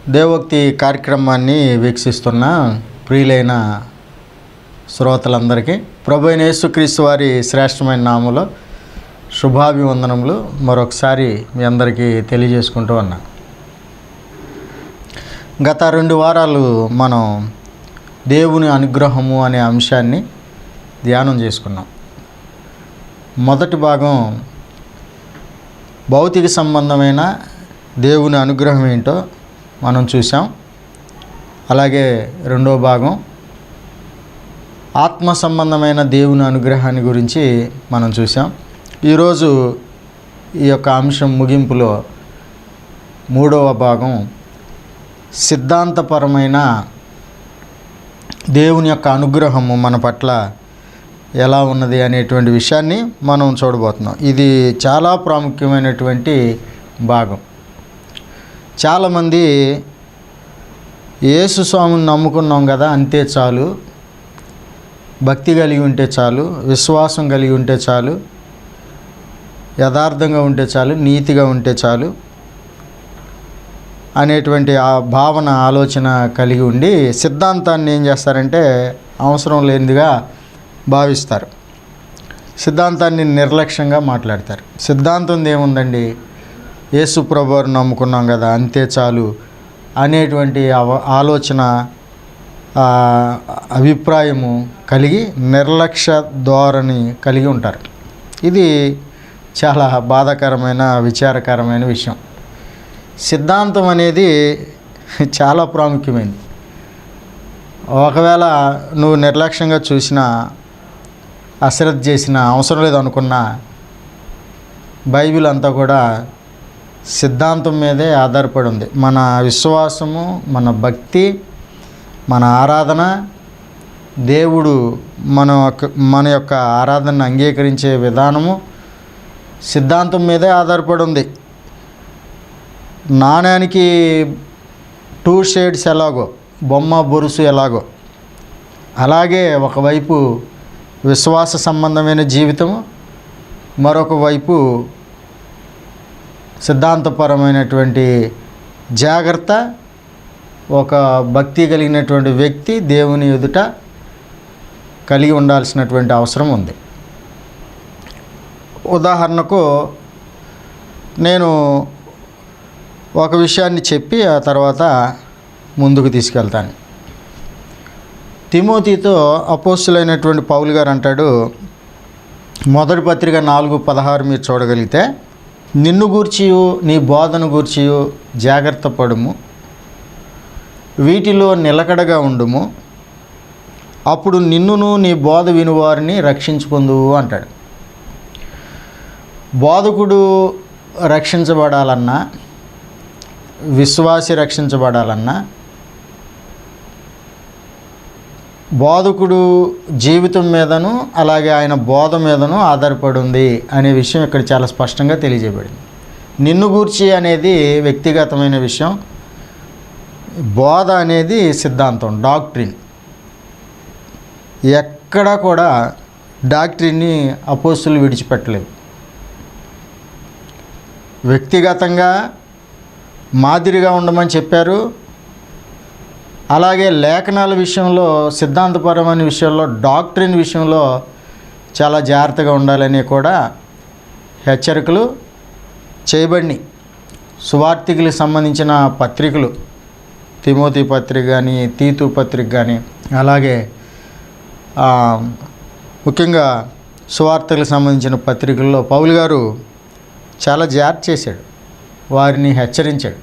దేవోక్తి కార్యక్రమాన్ని వీక్షిస్తున్న ప్రియులైన శ్రోతలందరికీ ప్రభువైన యేసుక్రీస్తు వారి శ్రేష్టమైన నామములో శుభాభివందనములు మరొకసారి మీ అందరికీ తెలియజేసుకుంటూ ఉన్నా. గత 2 వారాలు మనం దేవుని అనుగ్రహము అనే అంశాన్ని ధ్యానం చేసుకున్నాం. మొదటి భాగం భౌతిక సంబంధమైన దేవుని అనుగ్రహం ఏంటో మనం చూసాం. అలాగే రెండో భాగం ఆత్మ సంబంధమైన దేవుని అనుగ్రహాన్ని గురించి మనం చూసాం. ఈరోజు ఈ యొక్క అంశం ముగింపులో మూడవ భాగం సిద్ధాంతపరమైన దేవుని యొక్క అనుగ్రహము మన పట్ల ఎలా ఉన్నది అనేటువంటి విషయాన్ని మనం చూడబోతున్నాం. ఇది చాలా ప్రాముఖ్యమైనటువంటి భాగం. చాలామంది యేసు స్వామిని నమ్ముకున్నాం కదా, అంతే చాలు, భక్తి కలిగి ఉంటే చాలు, విశ్వాసం కలిగి ఉంటే చాలు, యథార్థంగా ఉంటే చాలు, నీతిగా ఉంటే చాలు అనేటువంటి ఆ భావన ఆలోచన కలిగి ఉండి సిద్ధాంతాన్ని ఏం చేస్తారంటే అవసరం లేనిదిగా భావిస్తారు. సిద్ధాంతాన్ని నిర్లక్ష్యంగా మాట్లాడతారు. సిద్ధాంతం ఏముందండి, యేసు ప్రభువుని నమ్ముకున్నాం కదా, అంతే చాలు అనేటువంటి ఆలోచన అభిప్రాయము కలిగి నిర్లక్ష్య ధోరణి కలిగి ఉంటారు. ఇది చాలా బాధాకరమైన విచారకరమైన విషయం. సిద్ధాంతం అనేది చాలా ప్రాముఖ్యమైనది. ఒకవేళ నువ్వు నిర్లక్ష్యంగా చూసినా, అశ్రద్ధ చేసినా, అవసరం లేదు అనుకున్నా, బైబిల్ అంతా కూడా సిద్ధాంతం మీదే ఆధారపడి ఉంది. మన విశ్వాసము, మన భక్తి, మన ఆరాధన, దేవుడు మన యొక్క ఆరాధనను అంగీకరించే విధానము సిద్ధాంతం మీదే ఆధారపడి ఉంది. నాణ్యానికి 2 షేడ్స్ ఎలాగో, బొమ్మ బొరుసు ఎలాగో, అలాగే ఒకవైపు విశ్వాస సంబంధమైన జీవితము, మరొక వైపు సిద్ధాంతపరమైనటువంటి జాగ్రత్త ఒక భక్తి కలిగినటువంటి వ్యక్తి దేవుని ఎదుట కలిగి ఉండాల్సినటువంటి అవసరం ఉంది. ఉదాహరణకు నేను ఒక విషయాన్ని చెప్పి ఆ తర్వాత ముందుకు తీసుకెళ్తాను. తిమోతితో అపోస్తులైనటువంటి పౌలు గారు అంటాడు, మొదటి పత్రిక 4:16 మీరు చూడగలిగితే, నిన్ను గూర్చియు నీ బోధను గూర్చియు జాగ్రత్త పడుము, వీటిలో నిలకడగా ఉండుము, అప్పుడు నిన్నును నీ బోధ వినువారిని రక్షించుకుందువు అంటాడు. బోధకుడు రక్షించబడాలన్నా, విశ్వాసి రక్షించబడాలన్నా, బోధకుడు జీవితం మీదను అలాగే ఆయన బోధ మీదను ఆధారపడి ఉంది అనే విషయం ఇక్కడ చాలా స్పష్టంగా తెలియజేయబడింది. నిన్ను గూర్చి అనేది వ్యక్తిగతమైన విషయం, బోధ అనేది సిద్ధాంతం, డాక్ట్రిన్. ఎక్కడా కూడా డాక్ట్రిన్ని అపోస్తులు విడిచిపెట్టలేదు. వ్యక్తిగతంగా మాదిరిగా ఉండమని చెప్పారు. అలాగే లేఖనాల విషయంలో, సిద్ధాంతపరమైన విషయంలో, డాక్ట్రిన్ విషయంలో చాలా జాగ్రత్తగా ఉండాలని కూడా హెచ్చరికలు చేయబడినాయి. సువార్తికులకు సంబంధించిన పత్రికలు, తిమోతి పత్రిక కానీ, తీతు పత్రిక కానీ, అలాగే ముఖ్యంగా సువార్తలకు సంబంధించిన పత్రికల్లో పౌలు గారు చాలా జాగ్రత్త చేశాడు, వారిని హెచ్చరించాడు.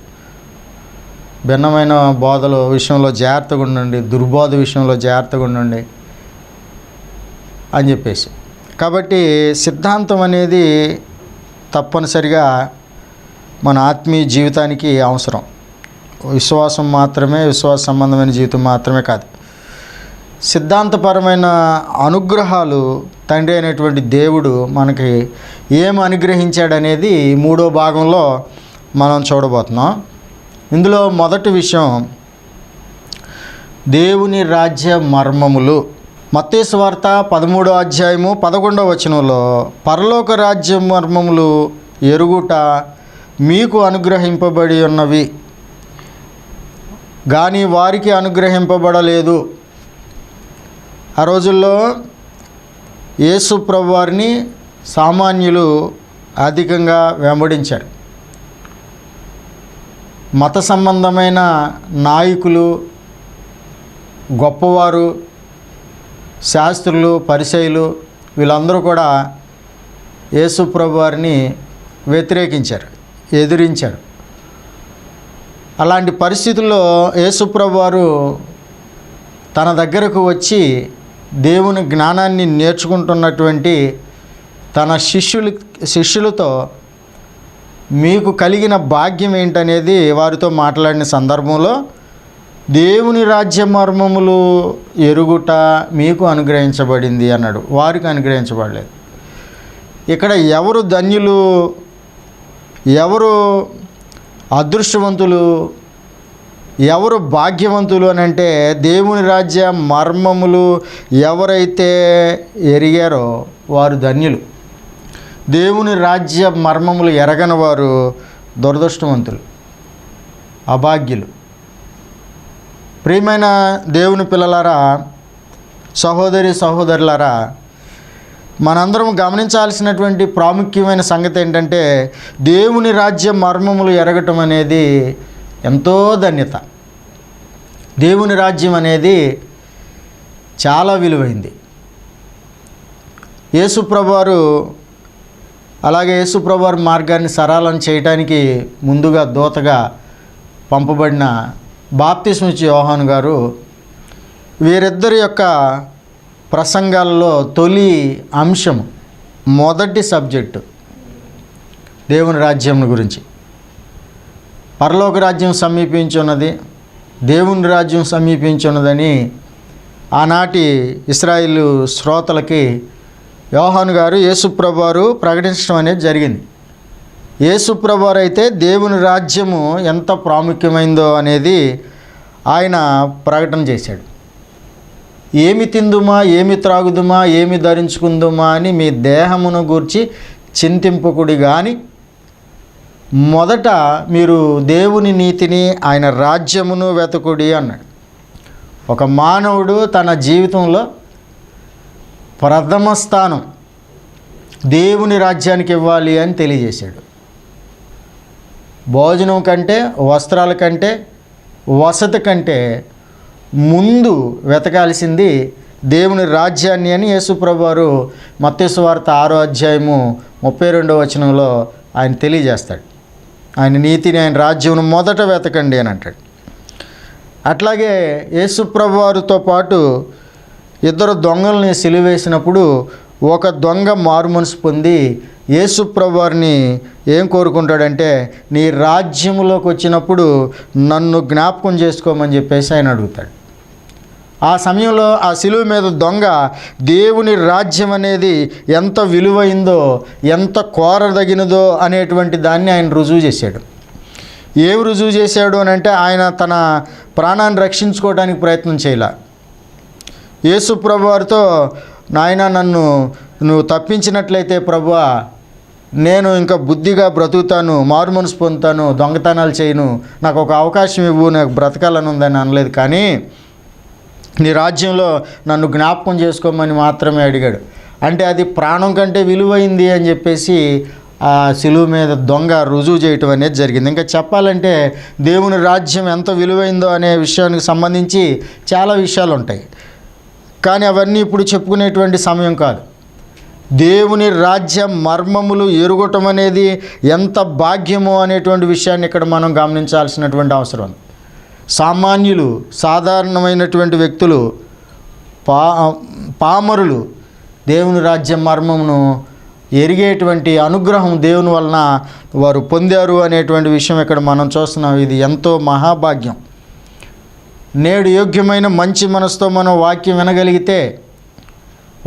భిన్నమైన బోధల విషయంలో జాగ్రత్తగా ఉండండి, దుర్బోధ విషయంలో జాగ్రత్తగా ఉండండి అని చెప్పేసి. కాబట్టి సిద్ధాంతం అనేది తప్పనిసరిగా మన ఆత్మీయ జీవితానికి అవసరం. విశ్వాసం మాత్రమే, విశ్వాస సంబంధమైన జీవితం మాత్రమే కాదు, సిద్ధాంతపరమైన అనుగ్రహాలు తండ్రి అయినటువంటి దేవుడు మనకి ఏమి అనుగ్రహించాడనేది 3వ భాగంలో మనం చూడబోతున్నాం. ఇందులో మొదటి విషయం దేవుని రాజ్య మర్మములు. మత్తయి సువార్త 13వ అధ్యాయము 11వ వచనంలో, పరలోక రాజ్య మర్మములు ఎరుగుట మీకు అనుగ్రహింపబడి ఉన్నవి, కానీ వారికి అనుగ్రహింపబడలేదు. ఆ రోజుల్లో యేసు ప్రభువారిని సామాన్యులు అధికంగా వెంబడించారు. మత సంబంధమైన నాయకులు, గొప్పవారు, శాస్త్రులు, పరిసయ్యులు వీళ్ళందరూ కూడా యేసు ప్రభువారిని వ్యతిరేకించారు, ఎదిరించారు. అలాంటి పరిస్థితుల్లో యేసు ప్రభువారు తన దగ్గరకు వచ్చి దేవుని జ్ఞానాన్ని నేర్చుకుంటున్నటువంటి తన శిష్యులతో మీకు కలిగిన భాగ్యం ఏంటనేది వారితో మాట్లాడిన సందర్భంలో దేవుని రాజ్య మర్మములు ఎరుగుట మీకు అనుగ్రహించబడింది అన్నాడు. వారికి అనుగ్రహించబడలేదు. ఇక్కడ ఎవరు ధన్యులు, ఎవరు అదృష్టవంతులు, ఎవరు భాగ్యవంతులు అని అంటే దేవుని రాజ్య మర్మములు ఎవరైతే ఎరిగారో వారు ధన్యులు. దేవుని రాజ్య మర్మములు ఎరగని వారు దురదృష్టవంతులు, అభాగ్యులు. ప్రియమైన దేవుని పిల్లలారా, సహోదరి సహోదరులారా, మనందరం గమనించాల్సినటువంటి ప్రాముఖ్యమైన సంగతి ఏంటంటే దేవుని రాజ్య మర్మములు ఎరగటం అనేది ఎంతో ధన్యత. దేవుని రాజ్యం అనేది చాలా విలువైంది. యేసుప్రభువారు అలాగే యేసుప్రభువారి మార్గాన్ని సరళం చేయడానికి ముందుగా దూతగా పంపబడిన బాప్తిస్మిచ్చి యోహాను గారు వీరిద్దరి యొక్క ప్రసంగాల్లో తొలి అంశం, మొదటి సబ్జెక్టు దేవుని రాజ్యం గురించి. పరలోక రాజ్యం సమీపించున్నది, దేవుని రాజ్యం సమీపించున్నదని ఆనాటి ఇశ్రాయేలు శ్రోతలకి యోహాను గారు యేసుప్రభువారు ప్రకటించడం అనేది జరిగింది. యేసుప్రభువారు అయితే దేవుని రాజ్యము ఎంత ప్రాముఖ్యమైందో అనేది ఆయన ప్రకటన చేశాడు. ఏమి తిందుమా, ఏమి త్రాగుదుమా, ఏమి ధరించుకుందుమా అని మీ దేహమును గూర్చి చింతింపకుడి కానీ మొదట మీరు దేవుని నీతిని, ఆయన రాజ్యమును వెతకుడి అన్నాడు. ఒక మానవుడు తన జీవితంలో ప్రథమ స్థానం దేవుని రాజ్యానికి ఇవ్వాలి అని తెలియజేశాడు. భోజనం కంటే, వస్త్రాల కంటే, వసతి కంటే ముందు వెతకాల్సింది దేవుని రాజ్యాన్ని అని యేసుప్రభువారు మత్తయి సువార్త 6వ అధ్యాయము 32వ వచనంలో ఆయన తెలియజేస్తాడు. ఆయన నీతిని, ఆయన రాజ్యమును మొదట వెతకండి అని అంటాడు. అట్లాగే యేసుప్రభువారితో పాటు ఇద్దరు దొంగల్ని సిలువేసినప్పుడు ఒక దొంగ మారుమనసు పొంది యేసుప్రభువారిని ఏం కోరుకుంటాడంటే, నీ రాజ్యములోకి వచ్చినప్పుడు నన్ను జ్ఞాపకం చేసుకోమని చెప్పేసి ఆయన అడుగుతాడు. ఆ సమయంలో ఆ సిలువ మీద దొంగ దేవుని రాజ్యం అనేది ఎంత విలువైందో, ఎంత కోరదగినదో అనేటువంటి దాన్ని ఆయన రుజువు చేశాడు. ఏమి రుజువు చేశాడు అని అంటే, ఆయన తన ప్రాణాన్ని రక్షించుకోవడానికి ప్రయత్నం చేయలే. యేసు ప్రభువారితో, నాయన నన్ను నువ్వు తప్పించినట్లయితే ప్రభువా, నేను ఇంకా బుద్ధిగా బ్రతుకుతాను, మారు మనసు పొందుతాను, దొంగతనాలు చేయను, నాకు ఒక అవకాశం ఇవ్వు, నాకు బ్రతకాలని ఉందని అనలేదు. కానీ నీ రాజ్యంలో నన్ను జ్ఞాపకం చేసుకోమని మాత్రమే అడిగాడు. అంటే అది ప్రాణం కంటే విలువైంది అని చెప్పేసి ఆ సిలువ మీద దొంగ రుజువు చేయటం అనేది జరిగింది. ఇంకా చెప్పాలంటే దేవుని రాజ్యం ఎంత విలువైందో అనే విషయానికి సంబంధించి చాలా విషయాలు ఉంటాయి, కానీ అవన్నీ ఇప్పుడు చెప్పుకునేటువంటి సమయం కాదు. దేవుని రాజ్య మర్మములు ఎరుగటం అనేది ఎంత భాగ్యమో అనేటువంటి విషయాన్ని ఇక్కడ మనం గమనించాల్సినటువంటి అవసరం ఉంది. సామాన్యులు, సాధారణమైనటువంటి వ్యక్తులు, పామరులు దేవుని రాజ్య మర్మమును ఎరిగేటువంటి అనుగ్రహం దేవుని వలన వారు పొందారు అనేటువంటి విషయం ఇక్కడ మనం చూస్తున్నాం. ఇది ఎంతో మహాభాగ్యం. నేడు యోగ్యమైన మంచి మనసుతో మనం వాక్యం వినగలిగితే,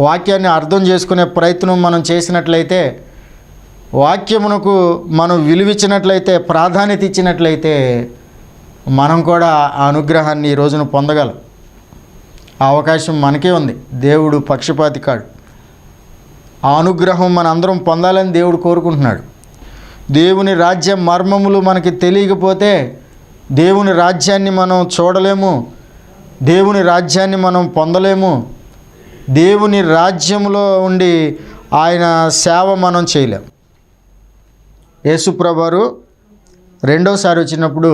వాక్యాన్ని అర్థం చేసుకునే ప్రయత్నం మనం చేసినట్లయితే, వాక్యమునకు మనం విలువిచ్చినట్లయితే, ప్రాధాన్యత ఇచ్చినట్లయితే మనం కూడా ఆ అనుగ్రహాన్ని ఈ రోజున పొందగలం. ఆ అవకాశం మనకే ఉంది. దేవుడు పక్షపాతి కాడు. ఆ అనుగ్రహం మన అందరం పొందాలని దేవుడు కోరుకుంటున్నాడు. దేవుని రాజ్య మర్మములు మనకి తెలియకపోతే దేవుని రాజ్యాన్ని మనం చూడలేము, దేవుని రాజ్యాన్ని మనం పొందలేము, దేవుని రాజ్యంలో ఉండి ఆయన సేవ మనం చేయలేం. యేసుప్రభువారు రెండోసారి వచ్చినప్పుడు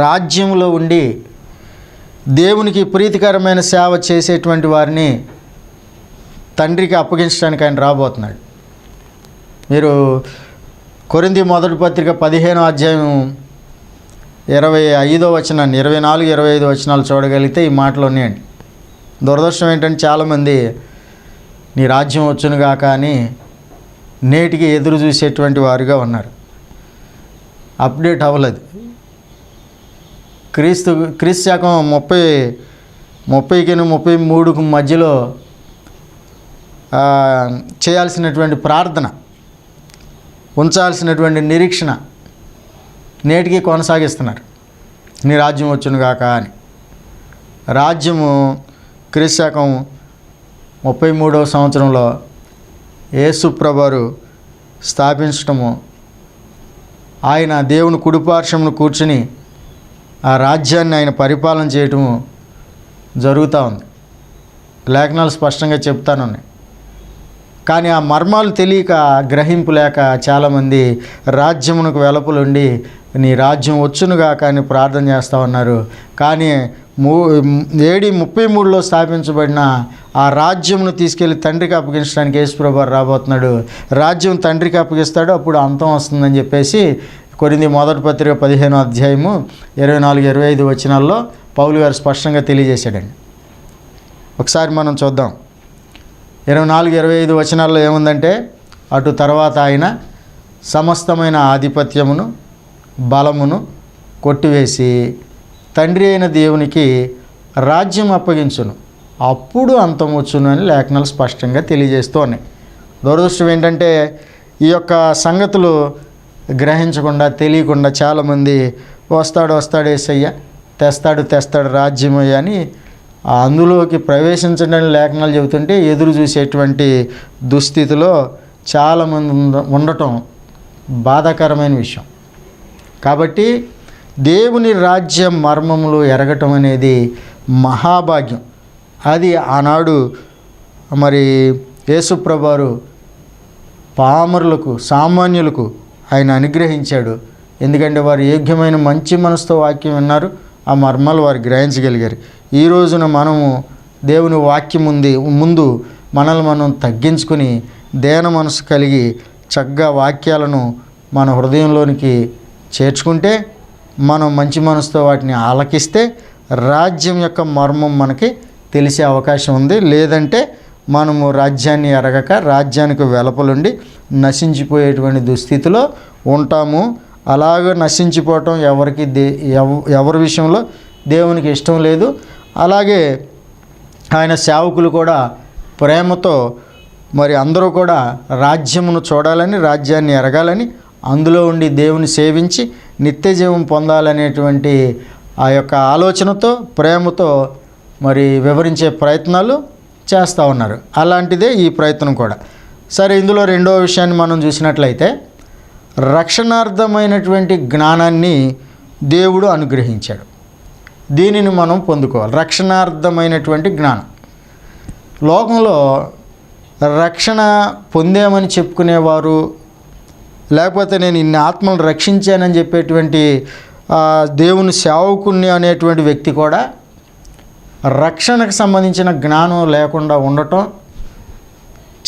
రాజ్యంలో ఉండి దేవునికి ప్రీతికరమైన సేవ చేసేటువంటి వారిని తండ్రికి అప్పగించడానికి ఆయన రాబోతున్నాడు. మీరు కొరింథీ మొదటి పత్రిక 15వ అధ్యాయం 25వ వచనాన్ని 24, 25 వచనాలు చూడగలిగితే ఈ మాటలు ఉన్నాయండి. దురదృష్టం ఏంటంటే చాలామంది నీ రాజ్యం వచ్చునుగాక అని నేటికి ఎదురు చూసేటువంటి వారుగా ఉన్నారు. అప్డేట్ అవ్వలేదు. క్రీస్తు శకం 30కి 33కు మధ్యలో చేయాల్సినటువంటి ప్రార్థన, ఉంచాల్సినటువంటి నిరీక్షణ నేటికి కొనసాగిస్తున్నారు. నీ రాజ్యం వచ్చునుగాక అని. రాజ్యము క్రీస్తు శకం 33వ సంవత్సరంలో యేసుప్రభువారు స్థాపించటము, ఆయన దేవుని కుడిపార్శ్వమున కూర్చుని ఆ రాజ్యాన్ని ఆయన పరిపాలన చేయటము జరుగుతూ ఉంది. లేఖనాలు స్పష్టంగా చెప్తానున్నాయి. కానీ ఆ మర్మాలు తెలియక, గ్రహింపు లేక చాలామంది రాజ్యమునకు వెలుపలుండి నీ రాజ్యం వచ్చునుగా కానీ ప్రార్థన చేస్తూ ఉన్నారు. కానీ AD 33లో స్థాపించబడిన ఆ రాజ్యమును తీసుకెళ్ళి తండ్రికి అప్పగించడానికి యేసుప్రభువారు రాబోతున్నాడు. రాజ్యం తండ్రికి అప్పగిస్తాడు, అప్పుడు అంతం వస్తుందని చెప్పేసి కొరింథీ మొదటి పత్రిక 15వ అధ్యాయము 24, 25 వచనాల్లో పౌలు గారు స్పష్టంగా తెలియజేశాడండి. ఒకసారి మనం చూద్దాం. 24, 25 వచనాల్లో ఏముందంటే, అటు తర్వాత ఆయన సమస్తమైన ఆధిపత్యమును బలమును కొట్టివేసి తండ్రి అయిన దేవునికి రాజ్యం అప్పగించును, అప్పుడు అంతం వచ్చును అని లేఖనాలు స్పష్టంగా తెలియజేస్తూ ఉన్నాయి. దురదృష్టం ఏంటంటే ఈ యొక్క సంగతులు గ్రహించకుండా, తెలియకుండా చాలామంది వస్తాడు యేసయ్య, తెస్తాడు రాజ్యమయ్య అని అందులోకి ప్రవేశించడానికి లేఖనాలు చెబుతుంటే ఎదురు చూసేటువంటి దుస్థితిలో చాలామంది ఉండటం బాధాకరమైన విషయం. కాబట్టి దేవుని రాజ్య మర్మములు ఎరగటం అనేది మహాభాగ్యం. అది ఆనాడు మరి యేసుప్రభువారు పామరులకు, సామాన్యులకు ఆయన అనుగ్రహించాడు. ఎందుకంటే వారు యోగ్యమైన మంచి మనసుతో వాక్యం విన్నారు, ఆ మర్మాలు వారు గ్రహించగలిగారు. ఈ రోజున మనము దేవుని వాక్యం ముందు మనల్ని మనం తగ్గించుకుని దేన మనసు కలిగి చక్కగా వాక్యాలను మన హృదయంలోనికి చేర్చుకుంటే, మనం మంచి మనసుతో వాటిని ఆలకిస్తే రాజ్యం యొక్క మర్మం మనకి తెలిసే అవకాశం ఉంది. లేదంటే మనము రాజ్యాన్ని ఎరగక రాజ్యానికి వెలుపలుండి నశించిపోయేటువంటి దుస్థితిలో ఉంటాము. అలాగ నశించిపోవటం ఎవరి విషయంలో దేవునికి ఇష్టం లేదు. అలాగే ఆయన సేవకులు కూడా ప్రేమతో మరి అందరూ కూడా రాజ్యమును చూడాలని, రాజ్యాన్ని ఎరగాలని, అందులో ఉండి దేవుని సేవించి నిత్య జీవం పొందాలనేటువంటి ఆ యొక్క ఆలోచనతో, ప్రేమతో మరి వివరించే ప్రయత్నాలు చేస్తూ ఉన్నారు. అలాంటిదే ఈ ప్రయత్నం కూడా. సరే, ఇందులో రెండవ విషయాన్ని మనం చూసినట్లయితే, రక్షణార్థమైనటువంటి జ్ఞానాన్ని దేవుడు అనుగ్రహించాడు. దీనిని మనం పొందుకోవాలి. రక్షణార్థమైనటువంటి జ్ఞానం. లోకంలో రక్షణ పొందామని చెప్పుకునేవారు, లేకపోతే నేను ఇన్ని ఆత్మలను రక్షించానని చెప్పేటువంటి దేవుని సేవకుణ్ణి అనేటువంటి వ్యక్తి కూడా రక్షణకు సంబంధించిన జ్ఞానం లేకుండా ఉండటం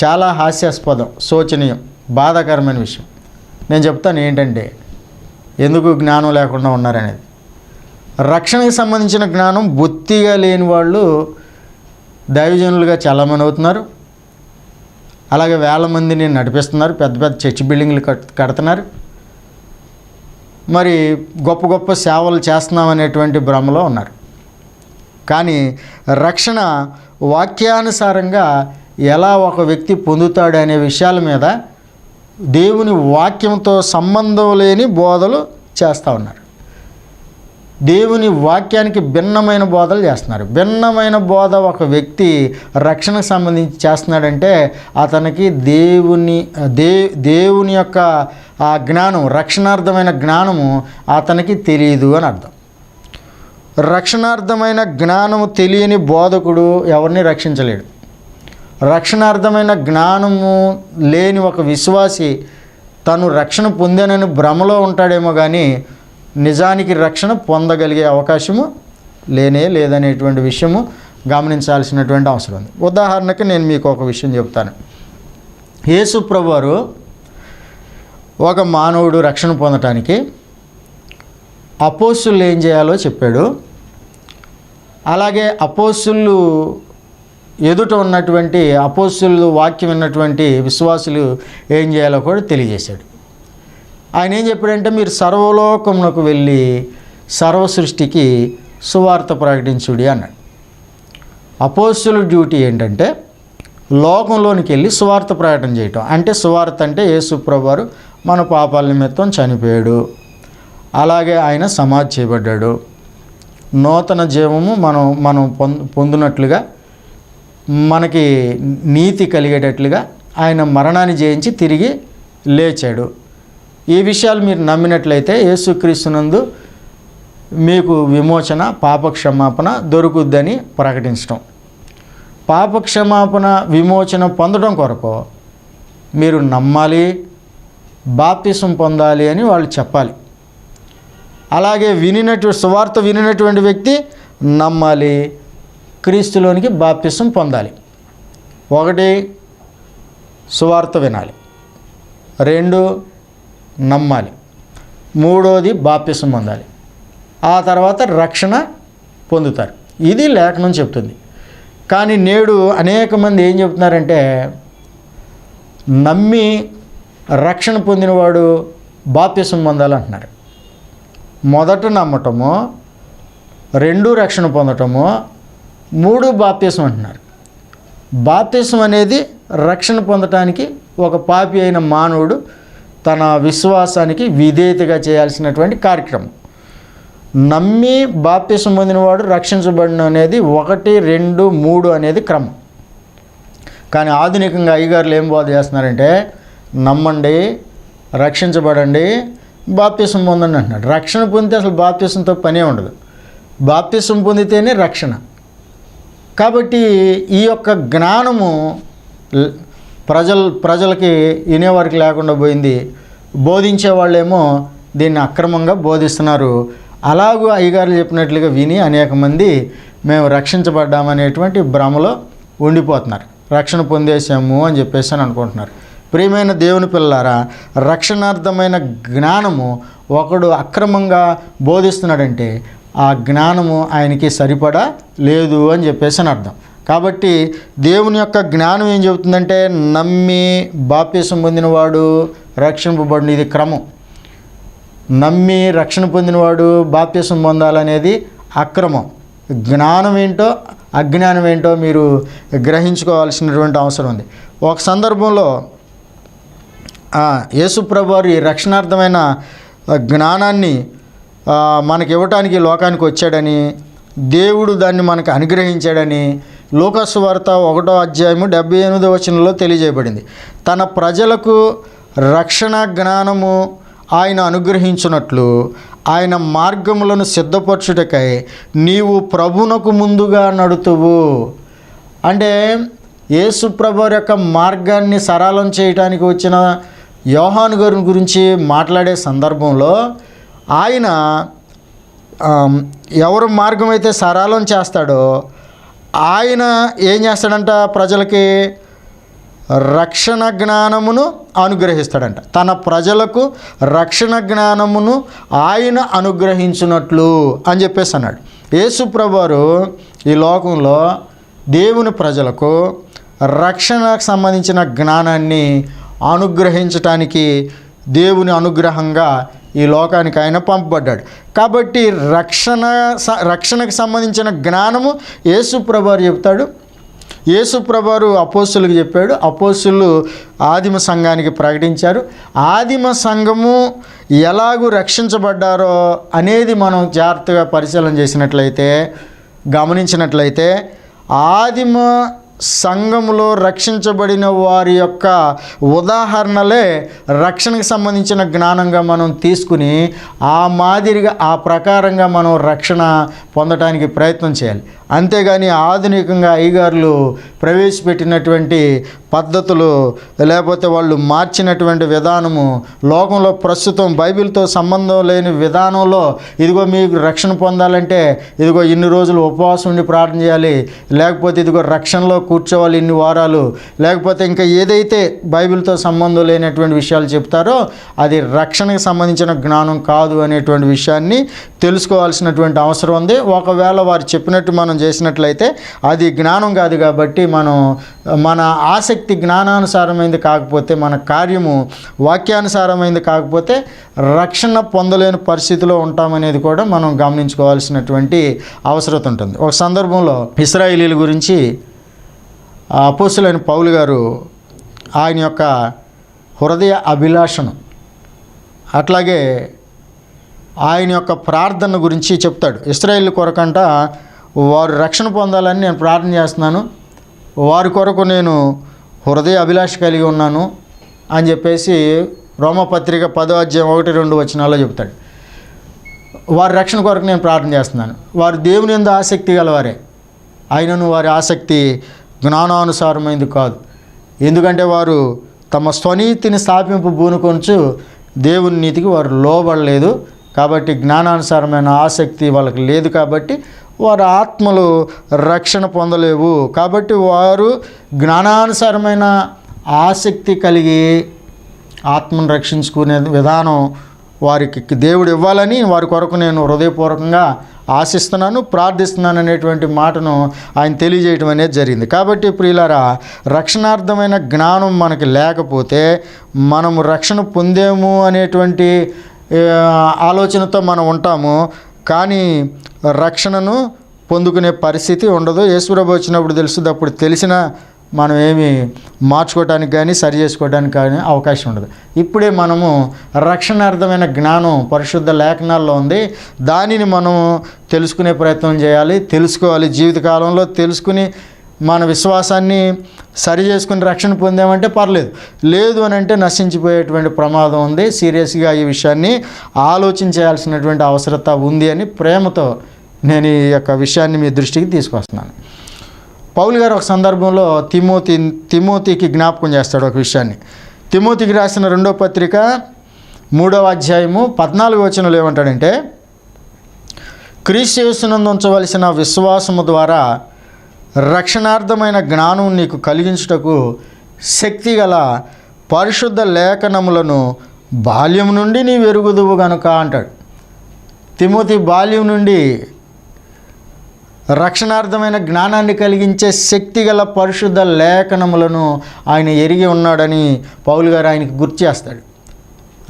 చాలా హాస్యాస్పదం, శోచనీయం, బాధాకరమైన విషయం. నేను చెప్తాను ఏంటంటే ఎందుకు జ్ఞానం లేకుండా ఉన్నారనేది. రక్షణకు సంబంధించిన జ్ఞానం బొత్తిగా లేని వాళ్ళు దైవజనులుగా చాలామంది అవుతున్నారు. అలాగే వేల మందిని నడిపిస్తున్నారు, పెద్ద పెద్ద చర్చి బిల్డింగ్లు కడుతున్నారు. మరి గొప్ప గొప్ప సేవలు చేస్తున్నామనేటువంటి భ్రమలో ఉన్నారు. కానీ రక్షణ వాక్యానుసారంగా ఎలా ఒక వ్యక్తి పొందుతాడు అనే విషయాల మీద దేవుని వాక్యంతో సంబంధం లేని బోధలు చేస్తూ ఉన్నారు. దేవుని వాక్యానికి భిన్నమైన బోధలు చేస్తున్నారు. భిన్నమైన బోధ ఒక వ్యక్తి రక్షణకు సంబంధించి చేస్తున్నాడంటే అతనికి దేవుని యొక్క ఆ జ్ఞానం, రక్షణార్థమైన జ్ఞానము అతనికి తెలియదు అని అర్థం. రక్షణార్థమైన జ్ఞానము తెలియని బోధకుడు ఎవరిని రక్షించలేడు. రక్షణార్థమైన జ్ఞానము లేని ఒక విశ్వాసి తను రక్షణ పొందానని భ్రమలో ఉంటాడేమో కానీ నిజానికి రక్షణ పొందగలిగే అవకాశము లేదనేటువంటి విషయము గమనించాల్సినటువంటి అవసరం ఉంది. ఉదాహరణకి నేను మీకు ఒక విషయం చెప్తాను. యేసు ప్రభువారు ఒక మానవుడు రక్షణ పొందటానికి అపోస్తులు ఏం చేయాలో చెప్పాడు. అలాగే అపోస్తులు ఎదుట ఉన్నటువంటి అపోస్తులు వాక్యం విన్నటువంటి విశ్వాసులు ఏం చేయాలో కూడా తెలియజేశాడు. ఆయన ఏం చెప్పాడంటే, మీరు సర్వలోకమునకు వెళ్ళి సర్వ సృష్టికి సువార్త ప్రకటించుడి అన్నాడు. అపోస్తుల డ్యూటీ ఏంటంటే లోకంలోనికి వెళ్ళి సువార్త ప్రకటన చేయటం. అంటే సువార్త అంటే యేసు ప్రభువారు మన పాపాల నిమిత్తం చనిపోయాడు, అలాగే ఆయన సమాధి చేయబడ్డాడు, నూతన జీవము మనం పొందినట్లుగా, మనకి నీతి కలిగేటట్లుగా ఆయన మరణాన్ని జయించి తిరిగి లేచాడు. ఈ విషయాలు మీరు నమ్మినట్లయితే యేసుక్రీస్తునందు మీకు విమోచన, పాపక్షమాపణ దొరుకుద్దని ప్రకటించడం. పాపక్షమాపణ, విమోచన పొందడం కొరకు మీరు నమ్మాలి, బాప్తిసం పొందాలి అని వాళ్ళు చెప్పాలి. అలాగే సువార్త వినినటువంటి వ్యక్తి నమ్మాలి, క్రీస్తులోనికి బాప్తిసం పొందాలి. 1 సువార్త వినాలి, 2 నమ్మాలి, 3వది బాప్తిసం పొందాలి. ఆ తర్వాత రక్షణ పొందుతారు. ఇది లేఖనం చెప్తుంది. కానీ నేడు అనేక మంది ఏం చెప్తున్నారంటే, నమ్మి రక్షణ పొందినవాడు బాప్తిసం పొందాలంటున్నారు. మొదట నమ్మటము, 2 రక్షణ పొందటము, 3 బాప్తిసం అంటున్నారు. బాప్తిసం అనేది రక్షణ పొందటానికి ఒక పాపి అయిన మానవుడు తన విశ్వాసానికి విధేయతగా చేయాల్సినటువంటి కార్యక్రమం. నమ్మి బాప్తిసం పొందినవాడు రక్షించబడిన అనేది 1, 2, 3 అనేది క్రమం. కానీ ఆధునికంగా అయ్యగారులు ఏం బోధ చేస్తున్నారంటే, నమ్మండి, రక్షించబడండి, బాప్తిసం పొందండి అంటున్నాడు. రక్షణ పొందితే అసలు బాప్తిసంతో పనే ఉండదు. బాప్తిసం పొందితేనే రక్షణ. కాబట్టి ఈ యొక్క జ్ఞానము ప్రజలకి వినేవారికి లేకుండా పోయింది. బోధించే వాళ్ళేమో దీన్ని అక్రమంగా బోధిస్తున్నారు. అలాగూ అయ్యగారులు చెప్పినట్లుగా విని అనేక మంది మేము రక్షించబడ్డామనేటువంటి భ్రమలో ఉండిపోతున్నారు. రక్షణ పొందేసాము అని చెప్పేసి అనుకుంటున్నారు. ప్రియమైన దేవుని పిల్లలారా, రక్షణార్థమైన జ్ఞానము ఒకడు అక్రమంగా బోధిస్తున్నాడంటే ఆ జ్ఞానము ఆయనకి సరిపడా లేదు అని చెప్పేసి అర్థం. కాబట్టి దేవుని యొక్క జ్ఞానం ఏం చెబుతుందంటే, నమ్మి బాప్తిసం పొందినవాడు రక్షింపబడిన, ఇది క్రమం. నమ్మి రక్షణ పొందినవాడు బాప్తిసం పొందాలనేది అక్రమం. జ్ఞానం ఏంటో అజ్ఞానం ఏంటో మీరు గ్రహించుకోవాల్సినటువంటి అవసరం ఉంది. ఒక సందర్భంలో యేసు ప్రభువారు ఈ రక్షణార్థమైన జ్ఞానాన్ని మనకి ఇవ్వటానికి లోకానికి వచ్చాడని, దేవుడు దాన్ని మనకు అనుగ్రహించాడని లూకా సువార్త 1వ అధ్యాయము 78వ వచనంలో తెలియజేయబడింది. తన ప్రజలకు రక్షణ జ్ఞానము ఆయన అనుగ్రహించున్నట్లు ఆయన మార్గములను సిద్ధపరచుటకై నీవు ప్రభునకు ముందుగా నడుతువు. అంటే యేసు ప్రభువారి యొక్క మార్గాన్ని సరళం చేయడానికి వచ్చిన యోహాను గారి గురించి మాట్లాడే సందర్భంలో ఆయన ఎవరు మార్గం అయితే సరళం చేస్తాడో ఆయన ఏం చేస్తాడంట, ప్రజలకి రక్షణ జ్ఞానమును అనుగ్రహిస్తాడంట. తన ప్రజలకు రక్షణ జ్ఞానమును ఆయన అనుగ్రహించినట్లు అని చెప్పేసి అన్నాడు. యేసు ప్రభువారు ఈ లోకంలో దేవుని ప్రజలకు రక్షణకు సంబంధించిన జ్ఞానాన్ని అనుగ్రహించటానికి దేవుని అనుగ్రహంగా ఈ లోకానికి ఆయన పంపబడ్డాడు. కాబట్టి రక్షణకు సంబంధించిన జ్ఞానము యేసు ప్రభువారు చెప్తాడు. యేసు ప్రభువారు అపోస్తులకు చెప్పాడు. అపోస్తులు ఆదిమ సంఘానికి ప్రకటించారు. ఆదిమ సంఘము ఎలాగూ రక్షించబడ్డారో అనేది మనం జాగ్రత్తగా పరిశీలన చేసినట్లయితే, గమనించినట్లయితే, ఆదిమ సంఘములో రక్షించబడిన వారి యొక్క ఉదాహరణలే రక్షణకు సంబంధించిన జ్ఞానంగా మనం తీసుకుని ఆ మాదిరిగా ఆ ప్రకారంగా మనం రక్షణ పొందడానికి ప్రయత్నం చేయాలి. అంతేగాని ఆధునికంగా అయ్యగారులు ప్రవేశపెట్టినటువంటి పద్ధతులు లేకపోతే వాళ్ళు మార్చినటువంటి విధానము, లోకంలో ప్రస్తుతం బైబిల్తో సంబంధం లేని విధానంలో ఇదిగో మీకు రక్షణ పొందాలంటే ఇదిగో ఇన్ని రోజులు ఉపవాసం ఉండి ప్రార్థన చేయాలి, లేకపోతే ఇదిగో రక్షణలో కూర్చోవాలి ఇన్ని వారాలు, లేకపోతే ఇంకా ఏదైతే బైబిల్తో సంబంధం లేనటువంటి విషయాలు చెప్తారో అది రక్షణకు సంబంధించిన జ్ఞానం కాదు అనేటువంటి విషయాన్ని తెలుసుకోవాల్సినటువంటి అవసరం ఉంది. ఒకవేళ వారు చెప్పినట్టు మనం చేసినట్లయితే అది జ్ఞానం కాదు. కాబట్టి మన ఆసక్తి జ్ఞానానుసారమైంది కాకపోతే, మన కార్యము వాక్యానుసారమైంది కాకపోతే రక్షణ పొందలేని పరిస్థితిలో ఉంటామనేది కూడా మనం గమనించుకోవాల్సినటువంటి అవసరం ఉంటుంది. ఒక సందర్భంలో ఇశ్రాయేలీల గురించి అపోస్తలుడైన పౌలు గారు ఆయన యొక్క హృదయ అభిలాషను అట్లాగే ఆయన యొక్క ప్రార్థన గురించి చెప్తాడు. ఇశ్రాయేలు కొరకంట వారు రక్షణ పొందాలని నేను ప్రార్థన చేస్తున్నాను, వారి కొరకు నేను హృదయ అభిలాష కలిగి ఉన్నాను అని చెప్పేసి రోమపత్రిక 10వ అధ్యాయం 1-2 వచనాల్లో చెప్తాడు. వారి రక్షణ కొరకు నేను ప్రార్థన చేస్తున్నాను. వారు దేవుని యందు ఆసక్తి గలవారే, అయినను వారి ఆసక్తి జ్ఞానానుసారమైంది కాదు. ఎందుకంటే వారు తమ స్వనీతిని స్థాపింపు బూనుకొంచు దేవుని నీతికి వారు లోబడలేదు. కాబట్టి జ్ఞానానుసారమైన ఆసక్తి వాళ్ళకి లేదు. కాబట్టి వారు ఆత్మలు రక్షణ పొందలేవు. కాబట్టి వారు జ్ఞానానుసారమైన ఆసక్తి కలిగి ఆత్మను రక్షించుకునే విధానం వారికి దేవుడు ఇవ్వాలని వారి కొరకు నేను హృదయపూర్వకంగా ఆశిస్తున్నాను, ప్రార్థిస్తున్నాను అనేటువంటి మాటను ఆయన తెలియజేయటం అనేది జరిగింది. కాబట్టి ప్రియులారా, రక్షణార్థమైన జ్ఞానం మనకి లేకపోతే మనము రక్షణ పొందేము అనేటువంటి ఆలోచనతో మనం ఉంటాము, కానీ రక్షణను పొందుకునే పరిస్థితి ఉండదు. యేసుప్రభు వచ్చినప్పుడు తెలుస్తుంది. అప్పుడు తెలిసిన మనం ఏమి మార్చుకోవడానికి కానీ సరి చేసుకోవడానికి కానీ అవకాశం ఉండదు. ఇప్పుడే మనము రక్షణార్థమైన జ్ఞానం పరిశుద్ధ లేఖనాల్లో ఉంది. దానిని మనం తెలుసుకునే ప్రయత్నం చేయాలి, తెలుసుకోవాలి. జీవితకాలంలో తెలుసుకుని మన విశ్వాసాన్ని సరి చేసుకుని రక్షణ పొందామంటే పర్లేదు, లేదు అని అంటే నశించిపోయేటువంటి ప్రమాదం ఉంది. సీరియస్గా ఈ విషయాన్ని ఆలోచించాల్సినటువంటి అవసరత ఉంది అని ప్రేమతో నేను ఈ యొక్క విషయాన్ని మీ దృష్టికి తీసుకొస్తున్నాను. పౌలు గారు ఒక సందర్భంలో తిమోతికి జ్ఞాపకం చేస్తాడు ఒక విషయాన్ని. తిమోతికి రాసిన 2వ పత్రిక 3వ అధ్యాయము 14వ వచనంలో ఏమంటాడంటే, క్రీస్తు యేసునందు ఉంచవలసిన విశ్వాసము ద్వారా రక్షణార్థమైన జ్ఞానం నీకు కలిగించుటకు శక్తిగల పరిశుద్ధ లేఖనములను బాల్యం నుండి నీ వెరుగుదువు గనుక అంటాడు. తిమోతి బాల్యం నుండి రక్షణార్థమైన జ్ఞానాన్ని కలిగించే శక్తిగల పరిశుద్ధ లేఖనములను ఆయన ఎరిగి ఉన్నాడని పౌలు గారు ఆయనకి గుర్తు చేస్తాడు.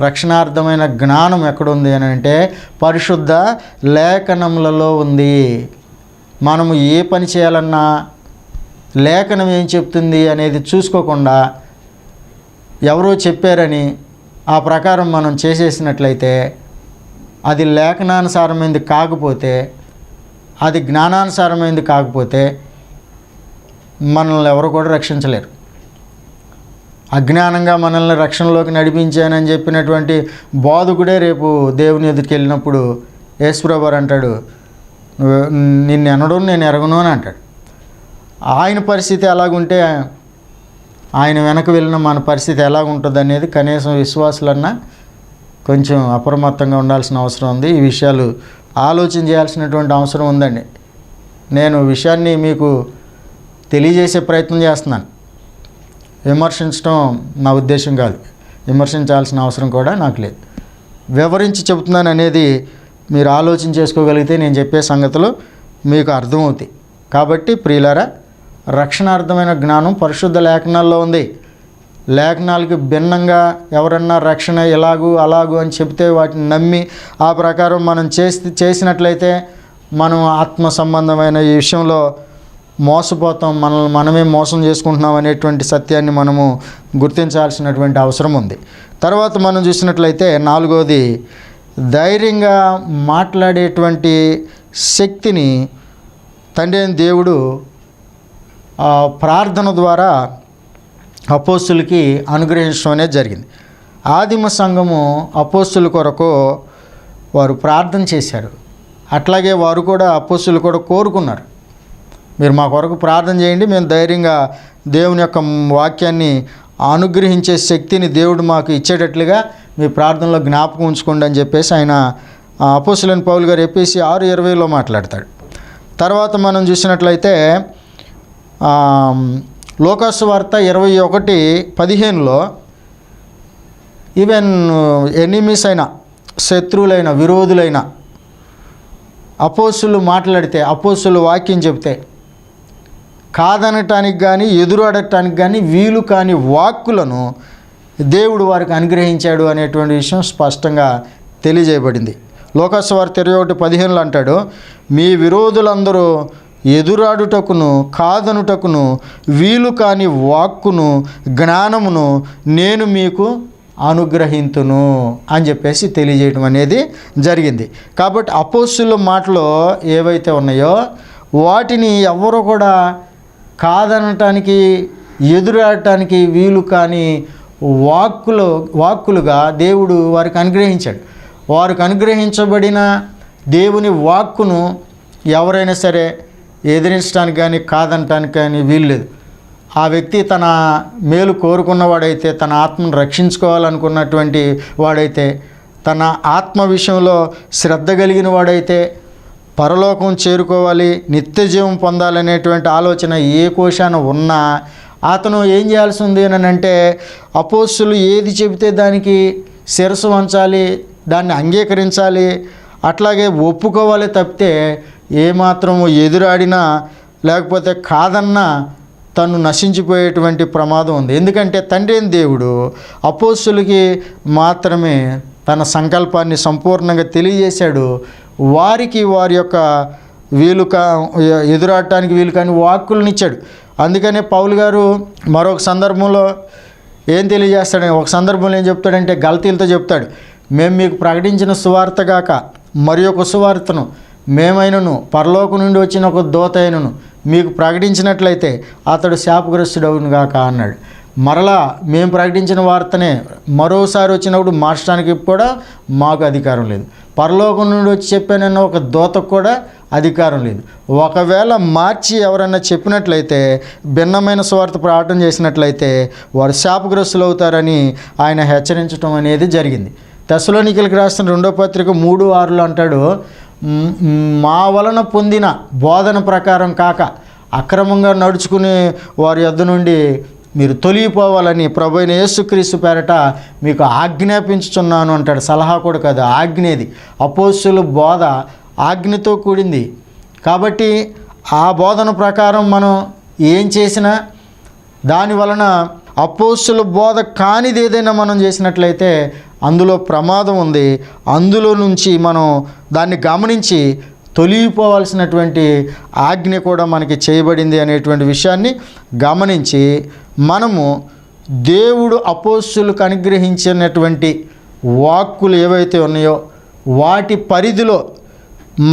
రక్షణార్థమైన జ్ఞానం ఎక్కడుంది అని అంటే పరిశుద్ధ లేఖనములలో ఉంది. మనము ఏ పని చేయాలన్నా లేఖనం ఏం చెప్తుంది అనేది చూసుకోకుండా ఎవరో చెప్పారని ఆ ప్రకారం మనం చేసేసినట్లయితే అది లేఖనానుసారమైంది కాకపోతే, అది జ్ఞానానుసారమైంది కాకపోతే మనల్ని ఎవరు కూడా రక్షించలేరు. అజ్ఞానంగా మనల్ని రక్షణలోకి నడిపించానని చెప్పినటువంటి బోధకుడే రేపు దేవుని ఎదుటికి వెళ్ళినప్పుడు యేసుప్రభు అంటాడు, నిన్ను ఎనడు నేను ఎరగను అని అంటాడు. ఆయన పరిస్థితి ఎలాగుంటే ఆయన వెనక వెళ్ళిన మన పరిస్థితి ఎలాగుంటుంది అనేది కనీసం విశ్వాసులన్నా కొంచెం అప్రమత్తంగా ఉండాల్సిన అవసరం ఉంది. ఈ విషయాలు ఆలోచన చేయాల్సినటువంటి అవసరం ఉందండి. నేను విషయాన్ని మీకు తెలియజేసే ప్రయత్నం చేస్తున్నాను. విమర్శించడం నా ఉద్దేశం కాదు, విమర్శించాల్సిన అవసరం కూడా నాకు లేదు. వివరించి చెబుతున్నాను అనేది మీరు ఆలోచన చేసుకోగలిగితే నేను చెప్పే సంగతులు మీకు అర్థమవుతాయి. కాబట్టి ప్రియులారా, రక్షణార్థమైన జ్ఞానం పరిశుద్ధ లేఖనాల్లో ఉంది. లేఖనాలకి భిన్నంగా ఎవరన్నా రక్షణ ఎలాగూ అలాగూ అని చెప్తే వాటిని నమ్మి ఆ ప్రకారం మనం చేసినట్లయితే మనం ఆత్మ సంబంధమైన ఈ విషయంలో మోసపోతాం, మనల్ని మనమే మోసం చేసుకుంటున్నాం అనేటువంటి సత్యాన్ని మనము గుర్తించాల్సినటువంటి అవసరం ఉంది. తర్వాత మనం చూసినట్లయితే 4వది, ధైర్యంగా మాట్లాడేటువంటి శక్తిని తండ్రి అయిన దేవుడు ప్రార్థన ద్వారా అపోస్తులకి అనుగ్రహించడం అనేది జరిగింది. ఆదిమ సంఘము అపోస్తుల కొరకు వారు ప్రార్థన చేశారు. అట్లాగే వారు కూడా అపోస్తులు కూడా కోరుకున్నారు, మీరు మా కొరకు ప్రార్థన చేయండి, మేము ధైర్యంగా దేవుని యొక్క వాక్యాన్ని అనుగ్రహించే శక్తిని దేవుడు మాకు ఇచ్చేటట్లుగా మీ ప్రార్థనలో జ్ఞాపకం ఉంచుకోండి అని చెప్పేసి ఆయన అపోస్తులైన పౌలు గారు ఎఫెసీ 6:20లో మాట్లాడతాడు. తర్వాత మనం చూసినట్లయితే లూకాసు వార్త 21:15లో ఈవెన్ ఎనిమీస్ అయిన, శత్రువులైన, విరోధులైన అపోస్తులు మాట్లాడితే, అపోస్తులు వాక్యం చెప్తే కాదనటానికి కానీ ఎదురాడటానికి కానీ వీలు కాని వాక్కులను దేవుడు వారికి అనుగ్రహించాడు అనేటువంటి విషయం స్పష్టంగా తెలియజేయబడింది. లూకాసు వార్త 21:15లో అంటాడు, మీ విరోధులందరూ ఎదురాడుటకును కాదనుటకును వీలు కాని వాక్కును జ్ఞానమును నేను మీకు అనుగ్రహింతును అని చెప్పేసి తెలియజేయడం అనేది జరిగింది. కాబట్టి అపోస్తుల మాటలు ఏవైతే ఉన్నాయో వాటిని ఎవరు కూడా కాదనటానికి ఎదురాడటానికి వీలు కాని వాక్కులుగా దేవుడు వారికి అనుగ్రహించాడు. వారికి అనుగ్రహించబడిన దేవుని వాక్కును ఎవరైనా సరే ఎదిరించడానికి కానీ కాదనటానికి కానీ వీల్లేదు. ఆ వ్యక్తి తన మేలు కోరుకున్నవాడైతే, తన ఆత్మను రక్షించుకోవాలనుకున్నటువంటి వాడైతే, తన ఆత్మ విషయంలో శ్రద్ధ కలిగిన వాడైతే, పరలోకం చేరుకోవాలి, నిత్య జీవం పొందాలనేటువంటి ఆలోచన ఏ కోశాన ఉన్నా అతను ఏం చేయాల్సి ఉంది అని అంటే, అపోస్తులు ఏది చెబితే దానికి శిరస్సు వంచాలి, దాన్ని అంగీకరించాలి, అట్లాగే ఒప్పుకోవాలి తప్పితే ఏమాత్రము ఎదురాడినా లేకపోతే కాదన్నా తను నశించిపోయేటువంటి ప్రమాదం ఉంది. ఎందుకంటే తండ్రి అయిన దేవుడు అపోస్తులకి మాత్రమే తన సంకల్పాన్ని సంపూర్ణంగా తెలియజేశాడు. వారికి వారి యొక్క ఎదురాడటానికి వీలు కాని వాక్కులను ఇచ్చాడు. అందుకనే పౌలు గారు మరొక సందర్భంలో ఏం తెలియజేస్తాడని, ఒక సందర్భంలో ఏం చెప్తాడంటే గలతీలతో చెప్తాడు, మేము మీకు ప్రకటించిన సువార్త గాక మరి ఒక సువార్తను మేమైనను పరలోకం నుండి వచ్చిన ఒక దూత అయినను మీకు ప్రకటించినట్లయితే అతడు శాపగ్రస్తుడవును గాక అన్నాడు. మరలా మేము ప్రకటించిన వార్తనే మరోసారి వచ్చినప్పుడు మార్చడానికి కూడా మాకు అధికారం లేదు. పరలోకం నుండి వచ్చి చెప్పానన్న ఒక దూతకు కూడా అధికారం లేదు. ఒకవేళ మార్చి ఎవరన్నా చెప్పినట్లయితే, భిన్నమైన సువార్త ప్రకటన చేసినట్లయితే వారు శాపగ్రస్తులు అవుతారని ఆయన హెచ్చరించడం అనేది జరిగింది. తెస్సలోనికీయులకు రాసిన 2వ పత్రిక 3:6లో అంటాడు, మా వలన పొందిన బోధన ప్రకారం కాక అక్రమంగా నడుచుకునే వారి యొద్ద నుండి మీరు తొలగిపోవాలని ప్రభువైన యేసుక్రీస్తు పేరట మీకు ఆజ్ఞాపించుచున్నాను అంటాడు. సలహా కూడా కాదు, ఆజ్ఞేది. అపోస్తుల బోధ ఆజ్ఞతో కూడింది. కాబట్టి ఆ బోధన ప్రకారం మనం ఏం చేసినా దాని వలన అపోస్తుల బోధ కానిది ఏదైనా మనం చేసినట్లయితే అందులో ప్రమాదం ఉంది. అందులో నుంచి మనం దాన్ని గమనించి తొలగిపోవాల్సినటువంటి ఆజ్ఞ కూడా మనకి చేయబడింది అనేటువంటి విషయాన్ని గమనించి మనము దేవుడు అపోస్తులకు అనుగ్రహించినటువంటి వాక్కులు ఏవైతే ఉన్నాయో వాటి పరిధిలో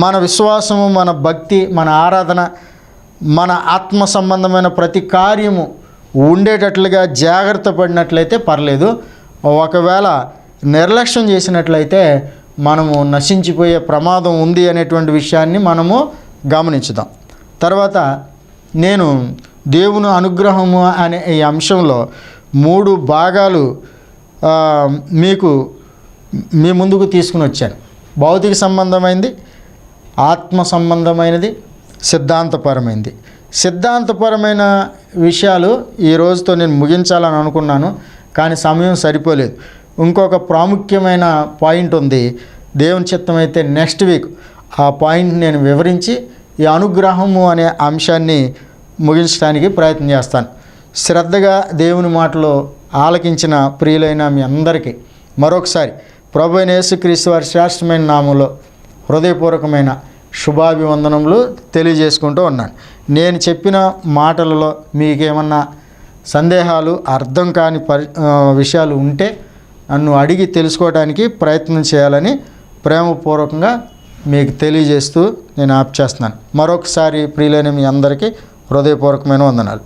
మన విశ్వాసము, మన భక్తి, మన ఆరాధన, మన ఆత్మ సంబంధమైన ప్రతి కార్యము ఉండేటట్లుగా జాగ్రత్త పడినట్లయితే పర్లేదు. ఒకవేళ నిర్లక్ష్యం చేసినట్లయితే మనము నశించిపోయే ప్రమాదం ఉంది అనేటువంటి విషయాన్ని మనము గమనించుదాం. తర్వాత నేను దేవుని అనుగ్రహము అనే ఈ అంశంలో 3 భాగాలు మీ ముందుకు తీసుకుని వచ్చాను. భౌతిక సంబంధమైనది, ఆత్మ సంబంధమైనది, సిద్ధాంతపరమైనది. సిద్ధాంతపరమైన విషయాలు ఈ రోజుతో నేను ముగించాలని అనుకున్నాను, కానీ సమయం సరిపోలేదు. ఇంకొక ప్రాముఖ్యమైన పాయింట్ ఉంది. దేవుని చిత్తమైతే నెక్స్ట్ వీక్ ఆ పాయింట్ నేను వివరించి ఈ అనుగ్రహము అనే అంశాన్ని ముగించడానికి ప్రయత్నం చేస్తాను. శ్రద్ధగా దేవుని మాటలు ఆలకించిన ప్రియులైన మీ అందరికీ మరొకసారి ప్రభువైన యేసుక్రీస్తు వారి శ్రేష్టమైన నామములో హృదయపూర్వకమైన శుభాభివందనములు తెలియజేసుకుంటూ ఉన్నాను. నేను చెప్పిన మాటలలో మీకేమన్నా సందేహాలు, అర్థం కాని విషయాలు ఉంటే నన్ను అడిగి తెలుసుకోవడానికి ప్రయత్నం చేయాలని ప్రేమపూర్వకంగా మీకు తెలియజేస్తూ నేను ఆప్ చేస్తున్నాను. మరొకసారి ప్రియులైన మీ అందరికీ హృదయపూర్వకమైన వందనాలు.